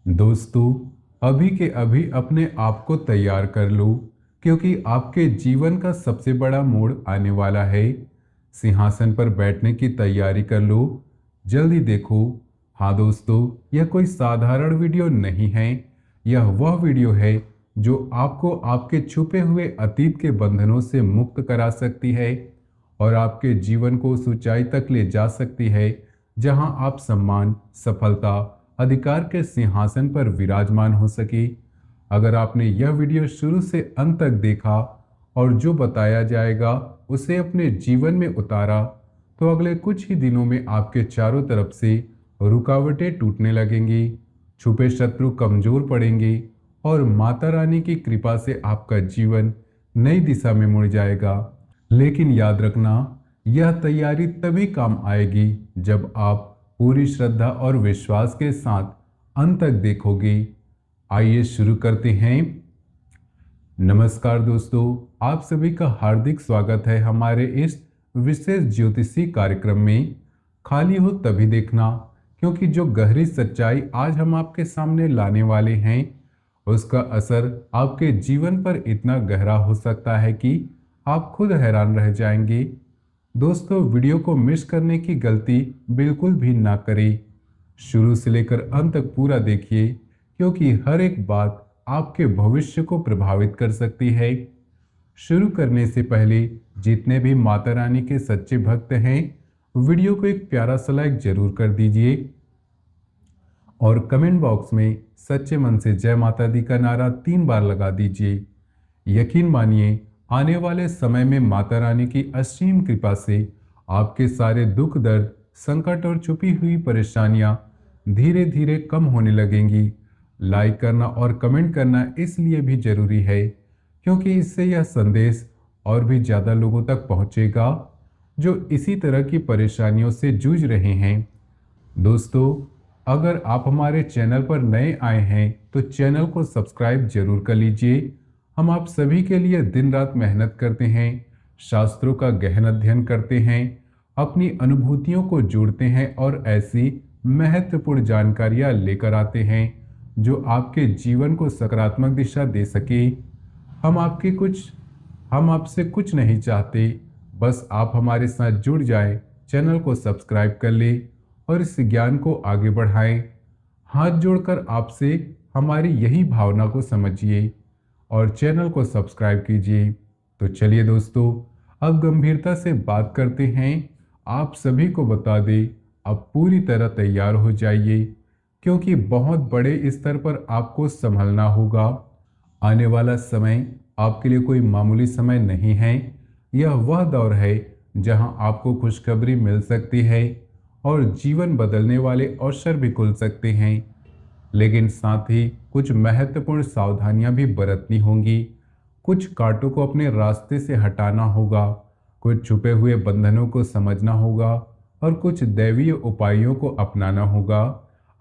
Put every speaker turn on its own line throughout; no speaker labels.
दोस्तों, अभी के अभी अपने आप को तैयार कर लो, क्योंकि आपके जीवन का सबसे बड़ा मोड़ आने वाला है। सिंहासन पर बैठने की तैयारी कर लो। जल्दी देखो। हाँ दोस्तों, यह कोई साधारण वीडियो नहीं है। यह वह वीडियो है जो आपको आपके छुपे हुए अतीत के बंधनों से मुक्त करा सकती है और आपके जीवन को उस ऊंचाई तक ले जा सकती है जहां आप सम्मान, सफलता, अधिकार के सिंहासन पर विराजमान हो सके। अगर आपने यह वीडियो शुरू से अंत तक देखा और जो बताया जाएगा उसे अपने जीवन में उतारा, तो अगले कुछ ही दिनों में आपके चारों तरफ से रुकावटें टूटने लगेंगी, छुपे शत्रु कमजोर पड़ेंगे और माता रानी की कृपा से आपका जीवन नई दिशा में मुड़ जाएगा। लेकिन याद रखना, यह तैयारी तभी काम आएगी जब आप पूरी श्रद्धा और विश्वास के साथ अंत तक देखोगे। आइए शुरू करते हैं। नमस्कार दोस्तों, आप सभी का हार्दिक स्वागत है हमारे इस विशेष ज्योतिषी कार्यक्रम में। खाली हो तभी देखना, क्योंकि जो गहरी सच्चाई आज हम आपके सामने लाने वाले हैं उसका असर आपके जीवन पर इतना गहरा हो सकता है कि आप खुद हैरान रह जाएंगे। दोस्तों, वीडियो को मिस करने की गलती बिल्कुल भी ना करें। शुरू से लेकर अंत तक पूरा देखिए, क्योंकि हर एक बात आपके भविष्य को प्रभावित कर सकती है। शुरू करने से पहले जितने भी माता रानी के सच्चे भक्त हैं, वीडियो को एक प्यारा सा लाइक जरूर कर दीजिए और कमेंट बॉक्स में सच्चे मन से जय माता दी का नारा 3 बार लगा दीजिए। यकीन मानिए, आने वाले समय में माता रानी की असीम कृपा से आपके सारे दुख दर्द, संकट और छुपी हुई परेशानियां धीरे धीरे कम होने लगेंगी। लाइक करना और कमेंट करना इसलिए भी जरूरी है क्योंकि इससे यह संदेश और भी ज़्यादा लोगों तक पहुंचेगा जो इसी तरह की परेशानियों से जूझ रहे हैं। दोस्तों, अगर आप हमारे चैनल पर नए आए हैं तो चैनल को सब्सक्राइब जरूर कर लीजिए। हम आप सभी के लिए दिन रात मेहनत करते हैं, शास्त्रों का गहन अध्ययन करते हैं, अपनी अनुभूतियों को जोड़ते हैं और ऐसी महत्वपूर्ण जानकारियां लेकर आते हैं जो आपके जीवन को सकारात्मक दिशा दे सके। हम आपके कुछ हम आपसे कुछ नहीं चाहते, बस आप हमारे साथ जुड़ जाएं, चैनल को सब्सक्राइब कर ले और इस ज्ञान को आगे बढ़ाएं। हाथ जोड़कर आपसे हमारी यही भावना को समझिए और चैनल को सब्सक्राइब कीजिए। तो चलिए दोस्तों, अब गंभीरता से बात करते हैं। आप सभी को बता दें, अब पूरी तरह तैयार हो जाइए, क्योंकि बहुत बड़े स्तर पर आपको संभलना होगा। आने वाला समय आपके लिए कोई मामूली समय नहीं है। यह वह दौर है जहां आपको खुशखबरी मिल सकती है और जीवन बदलने वाले अवसर भी खुल सकते हैं। लेकिन साथ ही कुछ महत्वपूर्ण सावधानियां भी बरतनी होंगी। कुछ कांटों को अपने रास्ते से हटाना होगा, कुछ छुपे हुए बंधनों को समझना होगा और कुछ दैवीय उपायों को अपनाना होगा।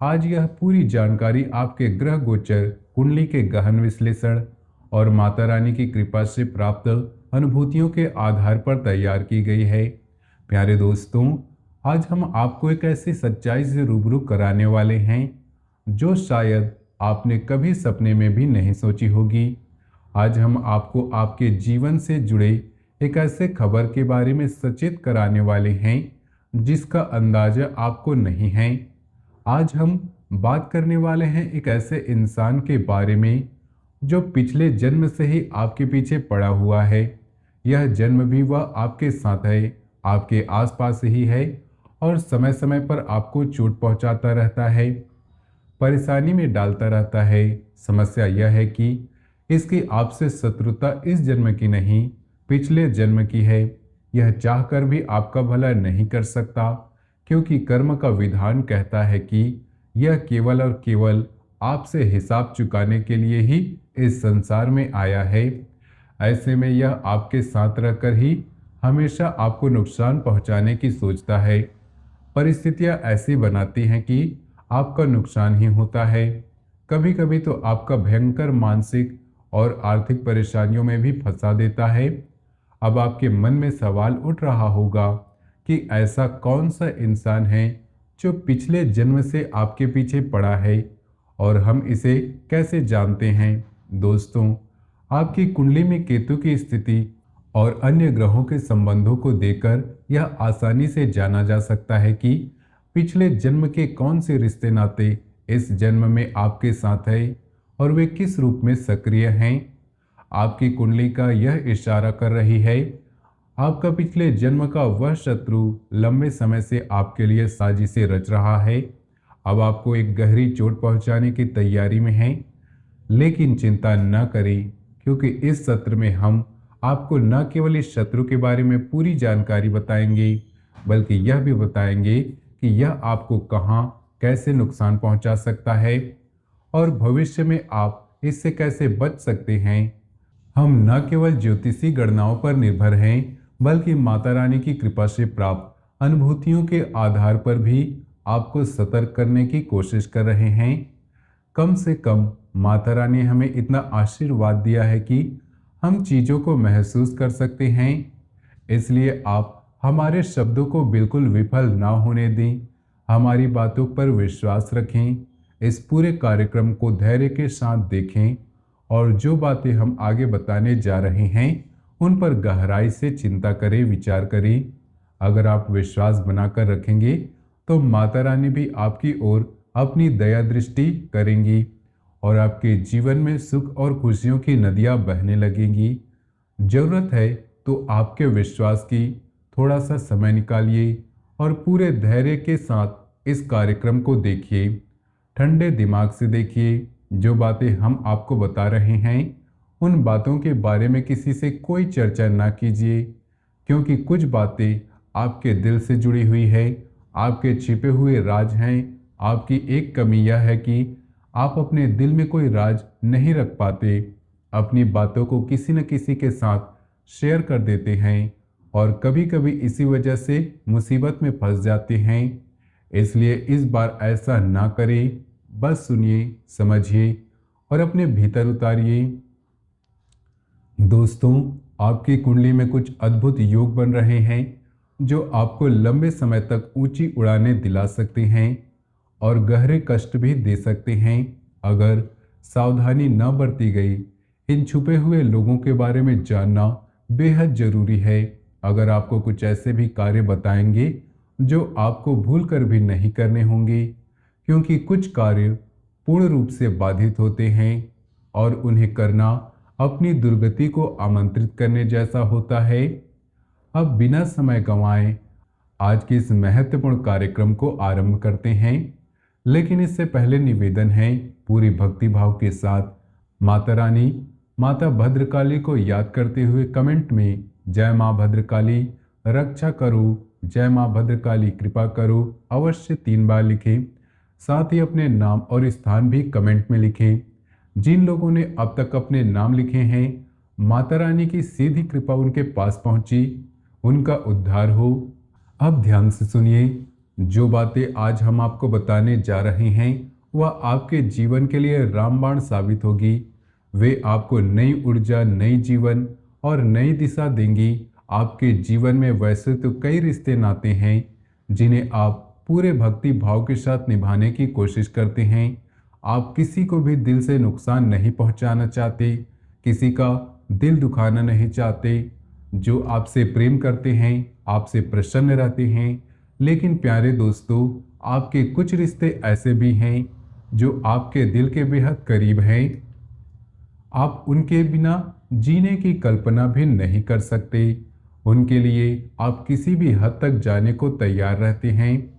आज यह पूरी जानकारी आपके ग्रह गोचर, कुंडली के गहन विश्लेषण और माता रानी की कृपा से प्राप्त अनुभूतियों के आधार पर तैयार की गई है। प्यारे दोस्तों, आज हम आपको एक ऐसी सच्चाई से रूबरू कराने वाले हैं जो शायद आपने कभी सपने में भी नहीं सोची होगी। आज हम आपको आपके जीवन से जुड़े एक ऐसे खबर के बारे में सचेत कराने वाले हैं जिसका अंदाजा आपको नहीं है। आज हम बात करने वाले हैं एक ऐसे इंसान के बारे में जो पिछले जन्म से ही आपके पीछे पड़ा हुआ है। यह जन्म भी वह आपके साथ है, आपके आसपास ही है और समय समय पर आपको चोट पहुंचाता रहता है, परेशानी में डालता रहता है। समस्या यह है कि इसकी आपसे शत्रुता इस जन्म की नहीं, पिछले जन्म की है। यह चाहकर भी आपका भला नहीं कर सकता, क्योंकि कर्म का विधान कहता है कि यह केवल और केवल आपसे हिसाब चुकाने के लिए ही इस संसार में आया है। ऐसे में यह आपके साथ रहकर ही हमेशा आपको नुकसान पहुंचाने की सोचता है। परिस्थितियां ऐसी बनाती हैं कि आपका नुकसान ही होता है। कभी कभी तो आपका भयंकर मानसिक और आर्थिक परेशानियों में भी फंसा देता है। अब आपके मन में सवाल उठ रहा होगा कि ऐसा कौन सा इंसान है जो पिछले जन्म से आपके पीछे पड़ा है और हम इसे कैसे जानते हैं? दोस्तों, आपकी कुंडली में केतु की स्थिति और अन्य ग्रहों के संबंधों को देखकर यह आसानी से जाना जा सकता है कि पिछले जन्म के कौन से रिश्ते नाते इस जन्म में आपके साथ है और वे किस रूप में सक्रिय हैं। आपकी कुंडली का यह इशारा कर रही है आपका पिछले जन्म का वह शत्रु लंबे समय से आपके लिए साजिशें रच रहा है। अब आपको एक गहरी चोट पहुंचाने की तैयारी में है। लेकिन चिंता न करें, क्योंकि इस सत्र में हम आपको न केवल इस शत्रु के बारे में पूरी जानकारी बताएंगे, बल्कि यह भी बताएंगे कि यह आपको कहां कैसे नुकसान पहुंचा सकता है और भविष्य में आप इससे कैसे बच सकते हैं। हम न केवल ज्योतिषी गणनाओं पर निर्भर हैं, बल्कि माता रानी की कृपा से प्राप्त अनुभूतियों के आधार पर भी आपको सतर्क करने की कोशिश कर रहे हैं। कम से कम माता रानी ने हमें इतना आशीर्वाद दिया है कि हम चीजों को महसूस कर सकते हैं। इसलिए आप हमारे शब्दों को बिल्कुल विफल ना होने दें, हमारी बातों पर विश्वास रखें, इस पूरे कार्यक्रम को धैर्य के साथ देखें और जो बातें हम आगे बताने जा रहे हैं उन पर गहराई से चिंता करें, विचार करें। अगर आप विश्वास बनाकर रखेंगे तो माता रानी भी आपकी ओर अपनी दया दृष्टि करेंगी और आपके जीवन में सुख और खुशियों की नदियां बहने लगेंगी। जरूरत है तो आपके विश्वास की थोड़ा सा समय निकालिए और पूरे धैर्य के साथ इस कार्यक्रम को देखिए। ठंडे दिमाग से देखिए। जो बातें हम आपको बता रहे हैं उन बातों के बारे में किसी से कोई चर्चा ना कीजिए, क्योंकि कुछ बातें आपके दिल से जुड़ी हुई है, आपके छिपे हुए राज हैं। आपकी एक कमी यह है कि आप अपने दिल में कोई राज नहीं रख पाते, अपनी बातों को किसी न किसी के साथ शेयर कर देते हैं और कभी कभी इसी वजह से मुसीबत में फंस जाते हैं। इसलिए इस बार ऐसा ना करें, बस सुनिए, समझिए और अपने भीतर उतारिए। दोस्तों, आपकी कुंडली में कुछ अद्भुत योग बन रहे हैं जो आपको लंबे समय तक ऊंची उड़ानें दिला सकते हैं और गहरे कष्ट भी दे सकते हैं अगर सावधानी न बरती गई। इन छुपे हुए लोगों के बारे में जानना बेहद जरूरी है। अगर आपको कुछ ऐसे भी कार्य बताएंगे जो आपको भूल कर भी नहीं करने होंगे, क्योंकि कुछ कार्य पूर्ण रूप से बाधित होते हैं और उन्हें करना अपनी दुर्गति को आमंत्रित करने जैसा होता है। अब बिना समय गंवाए आज के इस महत्वपूर्ण कार्यक्रम को आरंभ करते हैं, लेकिन इससे पहले निवेदन है पूरी भक्ति भाव के साथ माता रानी, माता भद्रकाली को याद करते हुए कमेंट में जय मां भद्रकाली रक्षा करो, जय मां भद्रकाली कृपा करो अवश्य 3 बार लिखें। साथ ही अपने नाम और स्थान भी कमेंट में लिखें। जिन लोगों ने अब तक अपने नाम लिखे हैं, माता रानी की सीधी कृपा उनके पास पहुंची, उनका उद्धार हो। अब ध्यान से सुनिए। जो बातें आज हम आपको बताने जा रहे हैं वह आपके जीवन के लिए रामबाण साबित होगी। वे आपको नई ऊर्जा, नई जीवन और नई दिशा देंगी। आपके जीवन में वैसे तो कई रिश्ते नाते हैं जिन्हें आप पूरे भक्ति भाव के साथ निभाने की कोशिश करते हैं। आप किसी को भी दिल से नुकसान नहीं पहुंचाना चाहते, किसी का दिल दुखाना नहीं चाहते। जो आपसे प्रेम करते हैं, आपसे प्रसन्न रहते हैं। लेकिन प्यारे दोस्तों, आपके कुछ रिश्ते ऐसे भी हैं जो आपके दिल के बेहद करीब हैं। आप उनके बिना जीने की कल्पना भी नहीं कर सकते। उनके लिए आप किसी भी हद तक जाने को तैयार रहते हैं।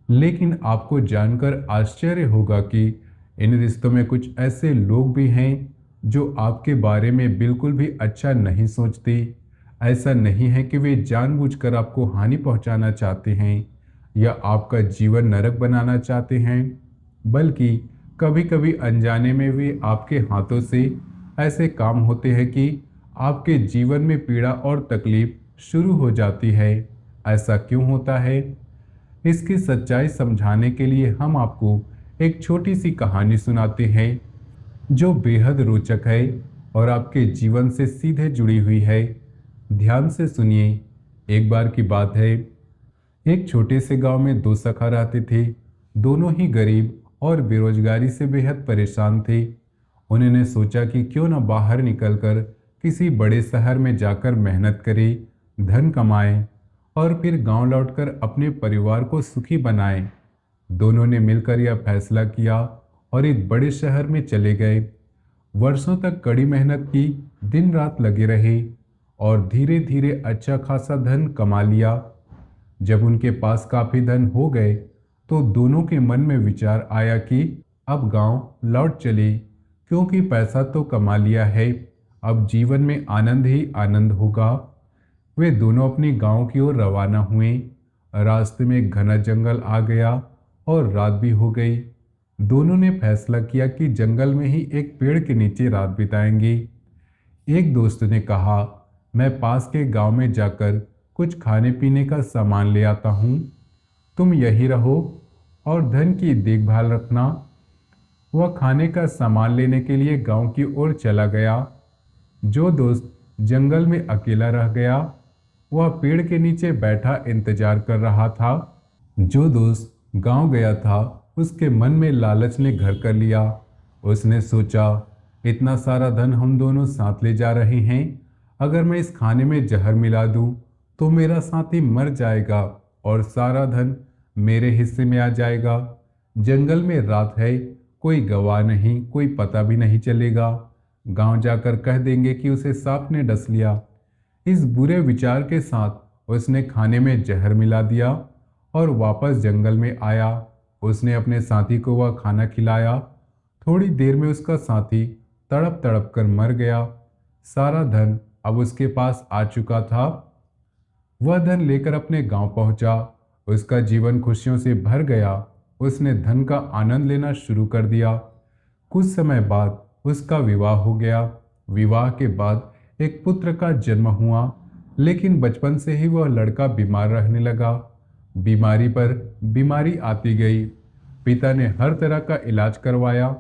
लेकिन आपको जानकर आश्चर्य होगा कि इन रिश्तों में कुछ ऐसे लोग भी हैं जो आपके बारे में बिल्कुल भी अच्छा नहीं सोचते। ऐसा नहीं है कि वे जानबूझकर आपको हानि पहुंचाना चाहते हैं या आपका जीवन नरक बनाना चाहते हैं, बल्कि कभी कभी अनजाने में भी आपके हाथों से ऐसे काम होते हैं कि आपके जीवन में पीड़ा और तकलीफ शुरू हो जाती है। ऐसा क्यों होता है? इसकी सच्चाई समझाने के लिए हम आपको एक छोटी सी कहानी सुनाते हैं जो बेहद रोचक है और आपके जीवन से सीधे जुड़ी हुई है। ध्यान से सुनिए। एक बार की बात है, एक छोटे से गांव में 2 सखा रहते थे। दोनों ही गरीब और बेरोजगारी से बेहद परेशान थे। उन्होंने सोचा कि क्यों न बाहर निकलकर किसी बड़े शहर में जाकर मेहनत करें, धन कमाएं और फिर गांव लौटकर अपने परिवार को सुखी बनाएं। दोनों ने मिलकर यह फैसला किया और एक बड़े शहर में चले गए। वर्षों तक कड़ी मेहनत की, दिन रात लगे रहे और धीरे धीरे अच्छा खासा धन कमा लिया। जब उनके पास काफी धन हो गए तो दोनों के मन में विचार आया कि अब गांव लौट चले, क्योंकि पैसा तो कमा लिया है, अब जीवन में आनंद ही आनंद होगा। वे दोनों अपने गांव की ओर रवाना हुए। रास्ते में एक घना जंगल आ गया और रात भी हो गई। दोनों ने फैसला किया कि जंगल में ही एक पेड़ के नीचे रात बिताएंगे। एक दोस्त ने कहा, मैं पास के गांव में जाकर कुछ खाने पीने का सामान ले आता हूँ, तुम यहीं रहो और धन की देखभाल रखना। वह खाने का सामान लेने के लिए गांव की ओर चला गया। जो दोस्त जंगल में अकेला रह गया वह पेड़ के नीचे बैठा इंतजार कर रहा था। जो दोस्त गांव गया था उसके मन में लालच ने घर कर लिया। उसने सोचा, इतना सारा धन हम दोनों साथ ले जा रहे हैं, अगर मैं इस खाने में जहर मिला दूं तो मेरा साथी मर जाएगा और सारा धन मेरे हिस्से में आ जाएगा। जंगल में रात है, कोई गवाह नहीं, कोई पता भी नहीं चलेगा। गांव जाकर कह देंगे कि उसे सांप ने डस लिया। इस बुरे विचार के साथ उसने खाने में जहर मिला दिया और वापस जंगल में आया। उसने अपने साथी को वह खाना खिलाया। थोड़ी देर में उसका साथी तड़प तड़प कर मर गया। सारा धन अब उसके पास आ चुका था। वह धन लेकर अपने गांव पहुंचा। उसका जीवन खुशियों से भर गया। उसने धन का आनंद लेना शुरू कर दिया। कुछ समय बाद उसका विवाह हो गया। विवाह के बाद एक पुत्र का जन्म हुआ, लेकिन बचपन से ही वह लड़का बीमार रहने लगा। बीमारी पर बीमारी आती गई। पिता ने हर तरह का इलाज करवाया,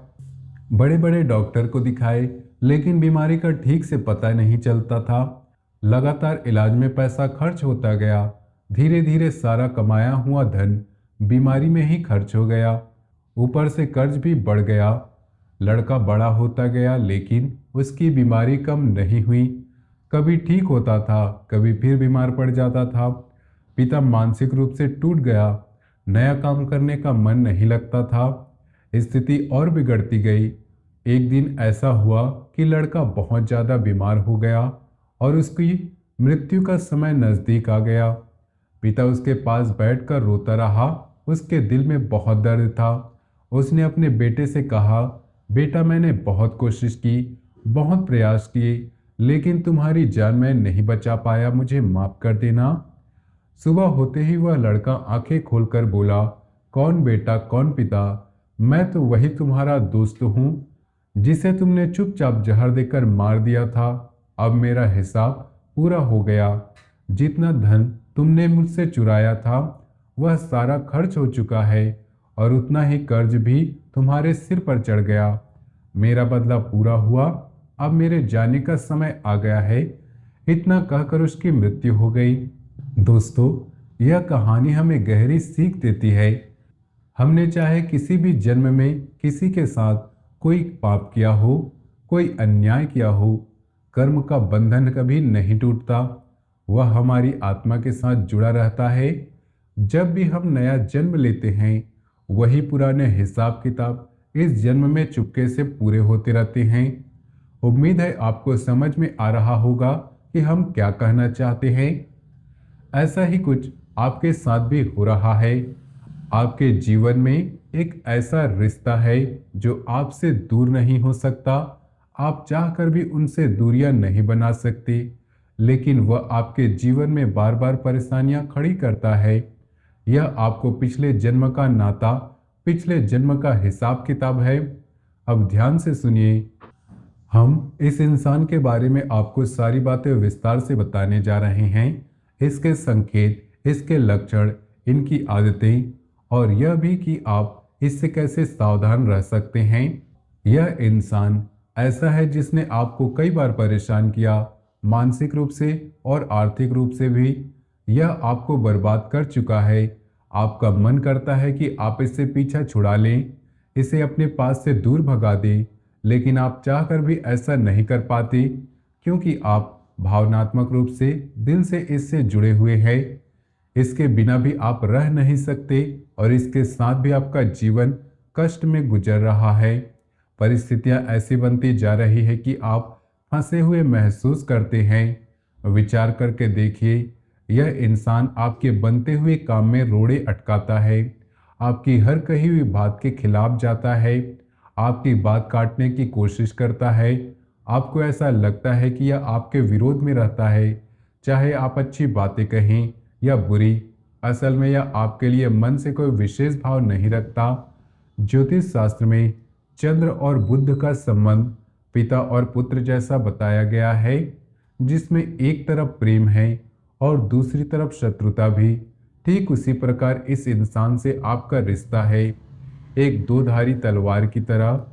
बड़े बड़े डॉक्टर को दिखाए, लेकिन बीमारी का ठीक से पता नहीं चलता था। लगातार इलाज में पैसा खर्च होता गया। धीरे धीरे सारा कमाया हुआ धन बीमारी में ही खर्च हो गया। ऊपर से कर्ज भी बढ़ गया। लड़का बड़ा होता गया, लेकिन उसकी बीमारी कम नहीं हुई। कभी ठीक होता था, कभी फिर बीमार पड़ जाता था। पिता मानसिक रूप से टूट गया। नया काम करने का मन नहीं लगता था। स्थिति और बिगड़ती गई। एक दिन ऐसा हुआ कि लड़का बहुत ज़्यादा बीमार हो गया और उसकी मृत्यु का समय नज़दीक आ गया। पिता उसके पास बैठकर रोता रहा। उसके दिल में बहुत दर्द था। उसने अपने बेटे से कहा, बेटा, मैंने बहुत कोशिश की, बहुत प्रयास किए, लेकिन तुम्हारी जान मैं नहीं बचा पाया, मुझे माफ कर देना। सुबह होते ही वह लड़का आंखें खोलकर बोला, कौन बेटा, कौन पिता? मैं तो वही तुम्हारा दोस्त हूँ जिसे तुमने चुपचाप जहर देकर मार दिया था। अब मेरा हिसाब पूरा हो गया। जितना धन तुमने मुझसे चुराया था वह सारा खर्च हो चुका है और उतना ही कर्ज भी तुम्हारे सिर पर चढ़ गया। मेरा बदला पूरा हुआ। अब मेरे जाने का समय आ गया है। इतना कहकर उसकी मृत्यु हो गई। दोस्तों, यह कहानी हमें गहरी सीख देती है। हमने चाहे किसी भी जन्म में किसी के साथ कोई पाप किया हो, कोई अन्याय किया हो, कर्म का बंधन कभी नहीं टूटता। वह हमारी आत्मा के साथ जुड़ा रहता है। जब भी हम नया जन्म लेते हैं वही पुराने हिसाब किताब इस जन्म में चुपके से पूरे होते रहते हैं। उम्मीद है आपको समझ में आ रहा होगा कि हम क्या कहना चाहते हैं। ऐसा ही कुछ आपके साथ भी हो रहा है। आपके जीवन में एक ऐसा रिश्ता है जो आपसे दूर नहीं हो सकता। आप चाहकर भी उनसे दूरियां नहीं बना सकते, लेकिन वह आपके जीवन में बार बार परेशानियां खड़ी करता है। यह आपको पिछले जन्म का नाता, पिछले जन्म का हिसाब किताब है। अब ध्यान से सुनिए। हम इस इंसान के बारे में आपको सारी बातें विस्तार से बताने जा रहे हैं। इसके संकेत, इसके लक्षण, इनकी आदतें और यह भी कि आप इससे कैसे सावधान रह सकते हैं। यह इंसान ऐसा है जिसने आपको कई बार परेशान किया, मानसिक रूप से और आर्थिक रूप से भी। यह आपको बर्बाद कर चुका है। आपका मन करता है कि आप इससे पीछा छुड़ा लें, इसे अपने पास से दूर भगा दें, लेकिन आप चाहकर भी ऐसा नहीं कर पाते क्योंकि आप भावनात्मक रूप से दिल से इससे जुड़े हुए हैं। इसके बिना भी आप रह नहीं सकते और इसके साथ भी आपका जीवन कष्ट में गुजर रहा है। परिस्थितियां ऐसी बनती जा रही है कि आप फंसे हुए महसूस करते हैं। विचार करके देखिए, यह इंसान आपके बनते हुए काम में रोड़े अटकाता है, आपकी हर कही हुई बात के खिलाफ जाता है, आपकी बात काटने की कोशिश करता है। आपको ऐसा लगता है कि यह आपके विरोध में रहता है, चाहे आप अच्छी बातें कहें या बुरी। असल में यह आपके लिए मन से कोई विशेष भाव नहीं रखता। ज्योतिष शास्त्र में चंद्र और बुध का संबंध पिता और पुत्र जैसा बताया गया है, जिसमें एक तरफ प्रेम है और दूसरी तरफ शत्रुता भी। ठीक उसी प्रकार इस इंसान से आपका रिश्ता है, एक दो धारी तलवार की तरह।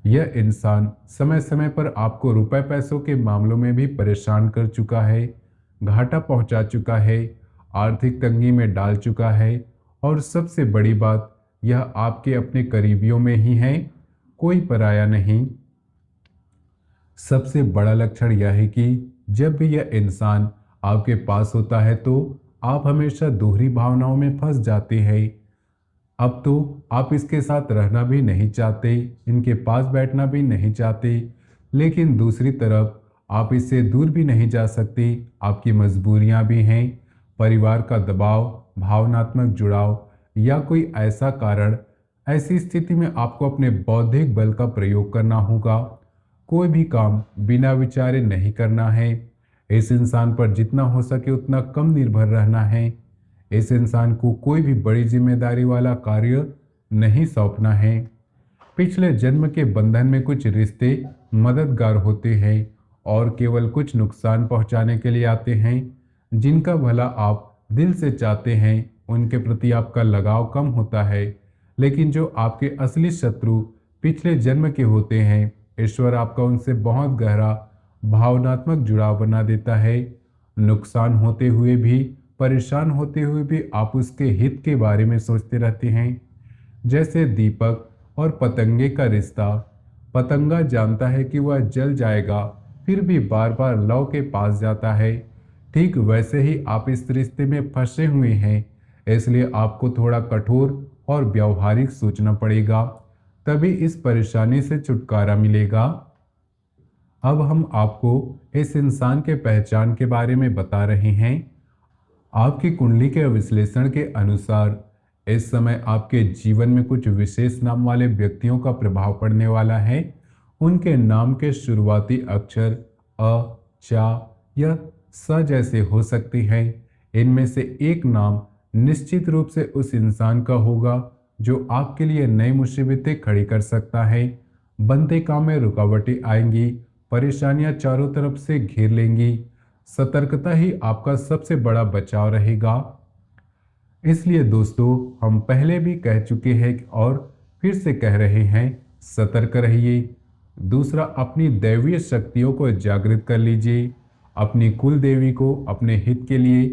यह इंसान समय समय पर आपको रुपए पैसों के मामलों में भी परेशान कर चुका है, घाटा पहुंचा चुका है, आर्थिक तंगी में डाल चुका है और सबसे बड़ी बात, यह आपके अपने करीबियों में ही है, कोई पराया नहीं। सबसे बड़ा लक्षण यह है कि जब भी यह इंसान आपके पास होता है तो आप हमेशा दोहरी भावनाओं में फंस जाते हैं। अब तो आप इसके साथ रहना भी नहीं चाहते, इनके पास बैठना भी नहीं चाहते, लेकिन दूसरी तरफ आप इससे दूर भी नहीं जा सकते। आपकी मजबूरियां भी हैं, परिवार का दबाव, भावनात्मक जुड़ाव या कोई ऐसा कारण। ऐसी स्थिति में आपको अपने बौद्धिक बल का प्रयोग करना होगा। कोई भी काम बिना विचारे नहीं करना है। इस इंसान पर जितना हो सके उतना कम निर्भर रहना है। इस इंसान को कोई भी बड़ी जिम्मेदारी वाला कार्य नहीं सौंपना है। पिछले जन्म के बंधन में कुछ रिश्ते मददगार होते हैं और केवल कुछ नुकसान पहुंचाने के लिए आते हैं। जिनका भला आप दिल से चाहते हैं उनके प्रति आपका लगाव कम होता है, लेकिन जो आपके असली शत्रु पिछले जन्म के होते हैं, ईश्वर आपका उनसे बहुत गहरा भावनात्मक जुड़ाव बना देता है। नुकसान होते हुए भी, परेशान होते हुए भी आप उसके हित के बारे में सोचते रहते हैं। जैसे दीपक और पतंगे का रिश्ता। पतंगा जानता है कि वह जल जाएगा, फिर भी बार बार लौ के पास जाता है। ठीक वैसे ही आप इस रिश्ते में फंसे हुए हैं, इसलिए आपको थोड़ा कठोर और व्यावहारिक सोचना पड़ेगा, तभी इस परेशानी से छुटकारा मिलेगा। अब हम आपको इस इंसान के पहचान के बारे में बता रहे हैं। आपकी कुंडली के विश्लेषण के अनुसार इस समय आपके जीवन में कुछ विशेष नाम वाले व्यक्तियों का प्रभाव पड़ने वाला है। उनके नाम के शुरुआती अक्षर अ, चा या स जैसे हो सकते हैं। इनमें से एक नाम निश्चित रूप से उस इंसान का होगा जो आपके लिए नई मुसीबतें खड़ी कर सकता है। बनते काम में रुकावटें आएंगी, परेशानियां चारों तरफ से घेर लेंगी। सतर्कता ही आपका सबसे बड़ा बचाव रहेगा। इसलिए दोस्तों, हम पहले भी कह चुके हैं और फिर से कह रहे हैं, सतर्क रहिए। दूसरा, अपनी दैवीय शक्तियों को जागृत कर लीजिए। अपनी कुल देवी को अपने हित के लिए,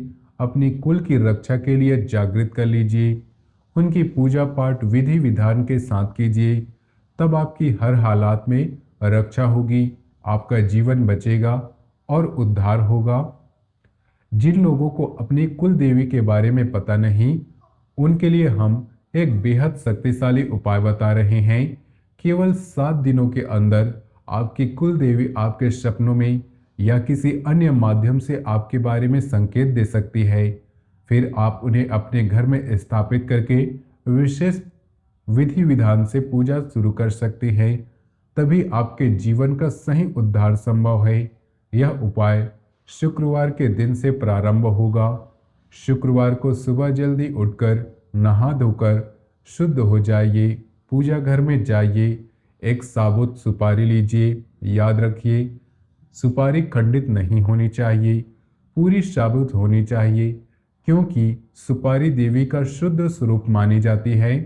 अपनी कुल की रक्षा के लिए जागृत कर लीजिए। उनकी पूजा पाठ विधि विधान के साथ कीजिए, तब आपकी हर हालात में रक्षा होगी, आपका जीवन बचेगा और उद्धार होगा। जिन लोगों को अपनी कुल देवी के बारे में पता नहीं, उनके लिए हम एक बेहद शक्तिशाली उपाय बता रहे हैं। केवल 7 दिनों के अंदर आपकी कुल देवी आपके सपनों में या किसी अन्य माध्यम से आपके बारे में संकेत दे सकती है। फिर आप उन्हें अपने घर में स्थापित करके विशेष विधि विधान से पूजा शुरू कर सकते हैं। तभी आपके जीवन का सही उद्धार संभव है। यह उपाय शुक्रवार के दिन से प्रारंभ होगा। शुक्रवार को सुबह जल्दी उठकर नहा धोकर शुद्ध हो जाइए, पूजा घर में जाइए, एक साबुत सुपारी लीजिए। याद रखिए, सुपारी खंडित नहीं होनी चाहिए, पूरी साबुत होनी चाहिए, क्योंकि सुपारी देवी का शुद्ध स्वरूप मानी जाती है।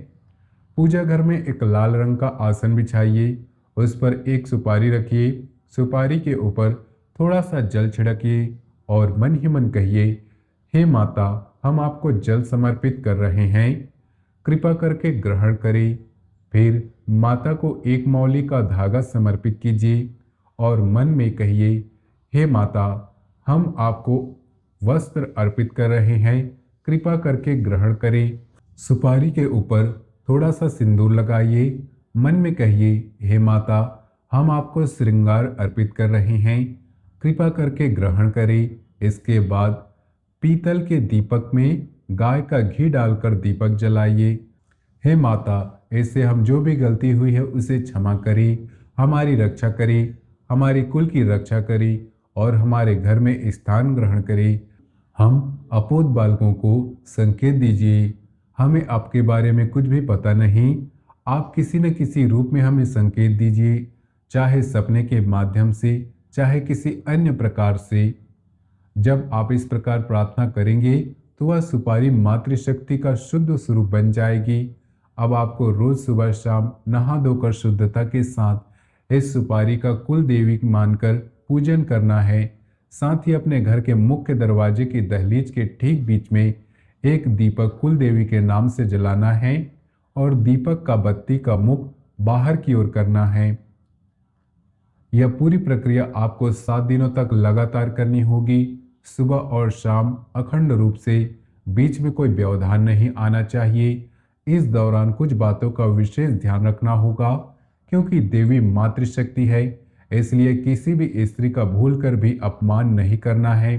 पूजा घर में एक लाल रंग का आसन बिछाइए, उस पर एक सुपारी रखिए। सुपारी के ऊपर थोड़ा सा जल छिड़किए और मन ही मन कहिए, हे माता, हम आपको जल समर्पित कर रहे हैं, कृपा करके ग्रहण करें। फिर माता को एक मौली का धागा समर्पित कीजिए और मन में कहिए, हे माता, हम आपको वस्त्र अर्पित कर रहे हैं, कृपा करके ग्रहण करें। सुपारी के ऊपर थोड़ा सा सिंदूर लगाइए। मन में कहिए, हे माता, हम आपको श्रृंगार अर्पित कर रहे हैं, कृपा करके ग्रहण करें। इसके बाद पीतल के दीपक में गाय का घी डालकर दीपक जलाइए। हे माता, इससे हम जो भी गलती हुई है उसे क्षमा करें, हमारी रक्षा करें, हमारे कुल की रक्षा करें और हमारे घर में स्थान ग्रहण करें। हम अपोध बालकों को संकेत दीजिए, हमें आपके बारे में कुछ भी पता नहीं, आप किसी न किसी रूप में हमें संकेत दीजिए, चाहे सपने के माध्यम से, चाहे किसी अन्य प्रकार से। जब आप इस प्रकार प्रार्थना करेंगे तो वह सुपारी मातृशक्ति का शुद्ध स्वरूप बन जाएगी। अब आपको रोज सुबह शाम नहा धोकर शुद्धता के साथ इस सुपारी का कुल देवी मानकर पूजन करना है। साथ ही अपने घर के मुख्य दरवाजे की दहलीज के ठीक बीच में एक दीपक कुल देवी के नाम से जलाना है और दीपक का बत्ती का मुख बाहर की ओर करना है। यह पूरी प्रक्रिया आपको 7 दिनों तक लगातार करनी होगी, सुबह और शाम अखंड रूप से, बीच में कोई व्यवधान नहीं आना चाहिए। इस दौरान कुछ बातों का विशेष ध्यान रखना होगा, क्योंकि देवी मातृशक्ति है, इसलिए किसी भी स्त्री का भूल कर भी अपमान नहीं करना है।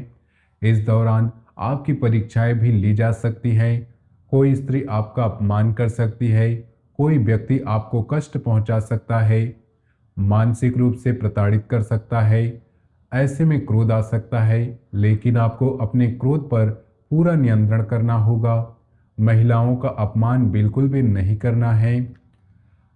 इस दौरान आपकी परीक्षाएं भी ली जा सकती हैं। कोई स्त्री आपका अपमान कर सकती है, कोई व्यक्ति आपको कष्ट पहुंचा सकता है, मानसिक रूप से प्रताड़ित कर सकता है। ऐसे में क्रोध आ सकता है, लेकिन आपको अपने क्रोध पर पूरा नियंत्रण करना होगा। महिलाओं का अपमान बिल्कुल भी नहीं करना है।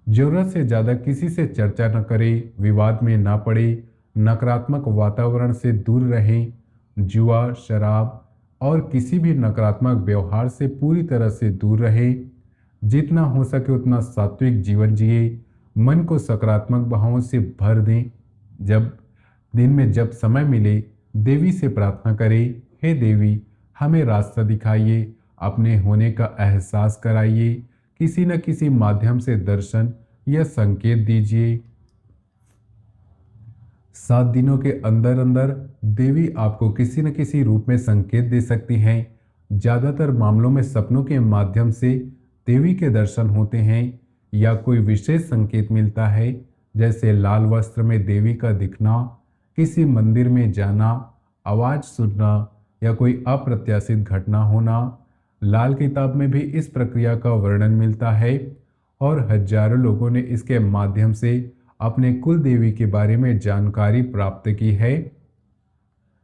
जरूरत से ज़्यादा किसी से चर्चा न करें, विवाद में ना पड़े, नकारात्मक वातावरण से दूर रहें। जुआ, शराब और किसी भी नकारात्मक व्यवहार से पूरी तरह से दूर रहें। जितना हो सके उतना सात्विक जीवन जिए, मन को सकारात्मक भावों से भर दें। जब दिन में जब समय मिले, देवी से प्रार्थना करें, हे देवी, हमें रास्ता दिखाइए, अपने होने का एहसास कराइए, किसी न किसी माध्यम से दर्शन या संकेत दीजिए। 7 दिनों के अंदर अंदर देवी आपको किसी न किसी रूप में संकेत दे सकती हैं। ज़्यादातर मामलों में सपनों के माध्यम से देवी के दर्शन होते हैं या कोई विशेष संकेत मिलता है, जैसे लाल वस्त्र में देवी का दिखना, किसी मंदिर में जाना, आवाज़ सुनना या कोई अप्रत्याशित घटना होना। लाल किताब में भी इस प्रक्रिया का वर्णन मिलता है और हजारों लोगों ने इसके माध्यम से अपने कुल देवी के बारे में जानकारी प्राप्त की है।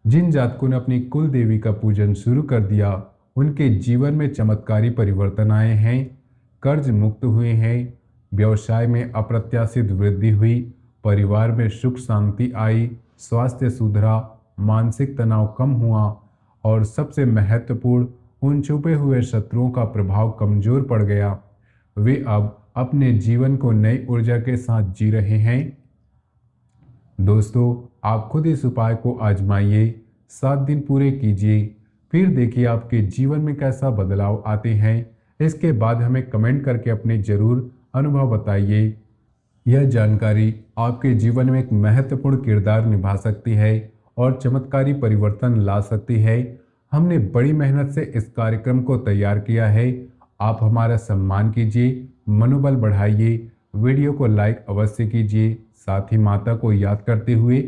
जिन जातकों ने अपनी कुल देवी का पूजन शुरू कर दिया, उनके जीवन में चमत्कारी परिवर्तन आए हैं, कर्ज मुक्त हुए हैं, व्यवसाय में अप्रत्याशित वृद्धि हुई, परिवार में सुख शांति आई, स्वास्थ्य सुधरा, मानसिक तनाव कम हुआ और सबसे महत्वपूर्ण, उन छुपे हुए शत्रुओं का प्रभाव कमजोर पड़ गया। वे अब अपने जीवन को नई ऊर्जा के साथ जी रहे हैं। दोस्तों, आप खुद इस उपाय को आजमाइए, 7 दिन पूरे कीजिए, फिर देखिए आपके जीवन में कैसा बदलाव आते हैं। इसके बाद हमें कमेंट करके अपने जरूर अनुभव बताइए। यह जानकारी आपके जीवन में एक महत्वपूर्ण किरदार निभा सकती है और चमत्कारी परिवर्तन ला सकती है। हमने बड़ी मेहनत से इस कार्यक्रम को तैयार किया है। आप हमारा सम्मान कीजिए, मनोबल बढ़ाइए, वीडियो को लाइक अवश्य कीजिए। साथ ही माता को याद करते हुए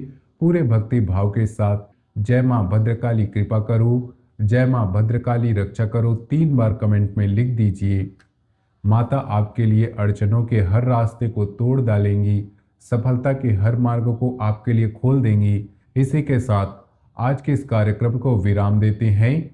पूरे भक्ति भाव के साथ जय मां भद्रकाली कृपा करो, जय मां भद्रकाली रक्षा करो 3 बार कमेंट में लिख दीजिए। माता आपके लिए अड़चनों के हर रास्ते को तोड़ डालेंगी, सफलता के हर मार्गों को आपके लिए खोल देंगी। इसी के साथ आज के इस कार्यक्रम को विराम देते हैं।